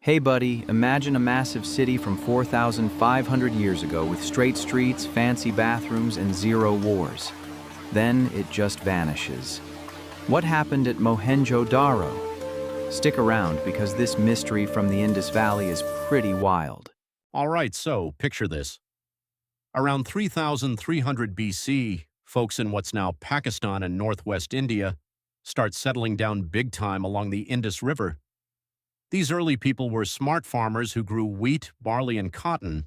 Hey buddy, imagine a massive city from 4,500 years ago with straight streets, fancy bathrooms, and zero wars. Then it just vanishes. What happened at Mohenjo-daro? Stick around because this mystery from the Indus Valley is pretty wild. All right, so picture this. Around 3,300 BC, folks in what's now Pakistan and northwest India start settling down big time along the Indus River. These early people were smart farmers who grew wheat, barley, and cotton.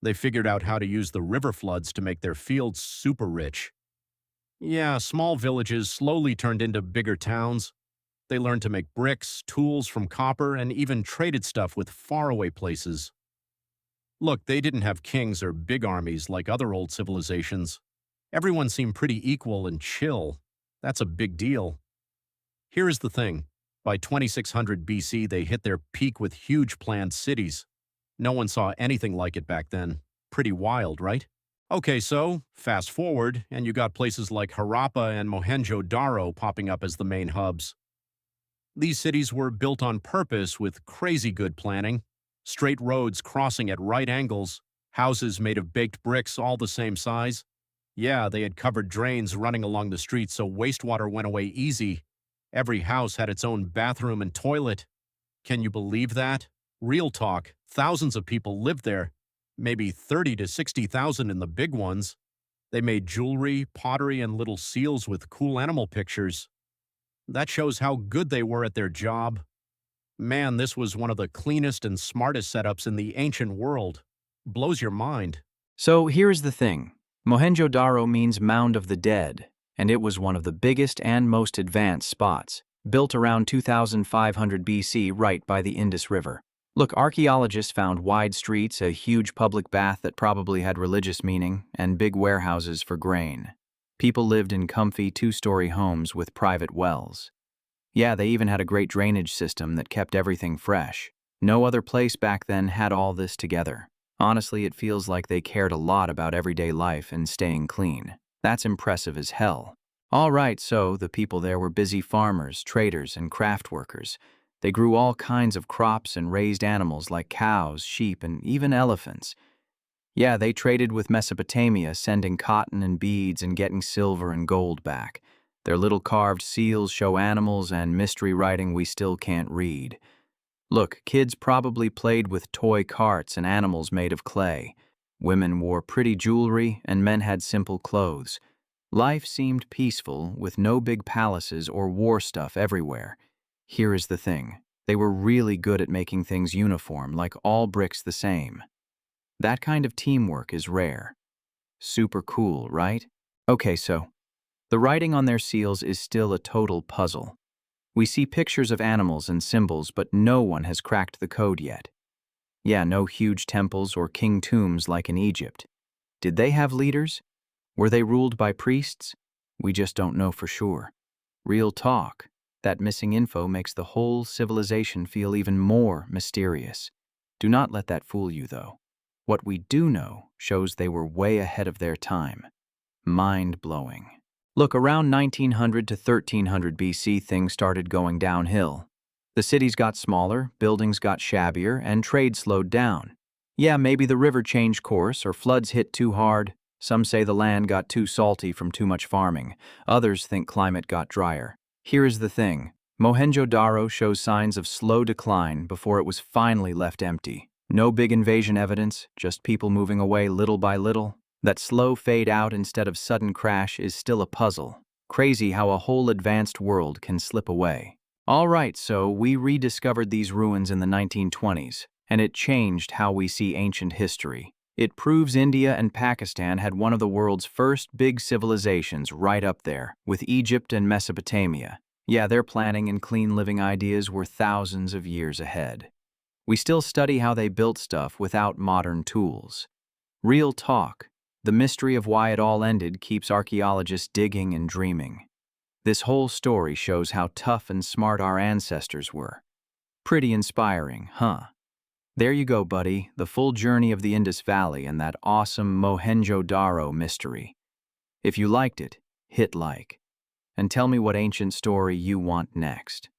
They figured out how to use the river floods to make their fields super rich. Yeah, small villages slowly turned into bigger towns. They learned to make bricks, tools from copper, and even traded stuff with faraway places. Look, they didn't have kings or big armies like other old civilizations. Everyone seemed pretty equal and chill. That's a big deal. Here is the thing. By 2600 BC, they hit their peak with huge planned cities. No one saw anything like it back then. Pretty wild, right? Okay, so fast forward, and you got places like Harappa and Mohenjo-daro popping up as the main hubs. These cities were built on purpose with crazy good planning. Straight roads crossing at right angles, houses made of baked bricks all the same size. Yeah, they had covered drains running along the streets so wastewater went away easy. Every house had its own bathroom and toilet. Can you believe that? Real talk, thousands of people lived there, maybe 30 to 60,000 in the big ones. They made jewelry, pottery, and little seals with cool animal pictures. That shows how good they were at their job. Man, this was one of the cleanest and smartest setups in the ancient world. Blows your mind. So here's the thing. Mohenjo-daro means Mound of the Dead, and it was one of the biggest and most advanced spots, built around 2500 BC right by the Indus River. Look, archaeologists found wide streets, a huge public bath that probably had religious meaning, and big warehouses for grain. People lived in comfy two-story homes with private wells. Yeah, they even had a great drainage system that kept everything fresh. No other place back then had all this together. Honestly, it feels like they cared a lot about everyday life and staying clean. That's impressive as hell. All right, so the people there were busy farmers, traders, and craft workers. They grew all kinds of crops and raised animals like cows, sheep, and even elephants. Yeah, they traded with Mesopotamia, sending cotton and beads and getting silver and gold back. Their little carved seals show animals and mystery writing we still can't read. Look, kids probably played with toy carts and animals made of clay. Women wore pretty jewelry, and men had simple clothes. Life seemed peaceful, with no big palaces or war stuff everywhere. Here is the thing. They were really good at making things uniform, like all bricks the same. That kind of teamwork is rare. Super cool, right? Okay, so the writing on their seals is still a total puzzle. We see pictures of animals and symbols, but no one has cracked the code yet. Yeah, no huge temples or king tombs like in Egypt. Did they have leaders? Were they ruled by priests? We just don't know for sure. Real talk. That missing info makes the whole civilization feel even more mysterious. Do not let that fool you, though. What we do know shows they were way ahead of their time. Mind-blowing. Look, around 1900 to 1300 BC, things started going downhill. The cities got smaller, buildings got shabbier, and trade slowed down. Yeah, maybe the river changed course or floods hit too hard. Some say the land got too salty from too much farming. Others think climate got drier. Here is the thing. Mohenjo-daro shows signs of slow decline before it was finally left empty. No big invasion evidence, just people moving away little by little. That slow fade out instead of sudden crash is still a puzzle. Crazy how a whole advanced world can slip away. All right, so we rediscovered these ruins in the 1920s, and it changed how we see ancient history. It proves India and Pakistan had one of the world's first big civilizations right up there, with Egypt and Mesopotamia. Yeah, their planning and clean living ideas were thousands of years ahead. We still study how they built stuff without modern tools. Real talk. The mystery of why it all ended keeps archaeologists digging and dreaming. This whole story shows how tough and smart our ancestors were. Pretty inspiring, huh? There you go, buddy, the full journey of the Indus Valley and that awesome Mohenjo-daro mystery. If you liked it, hit like. And tell me what ancient story you want next.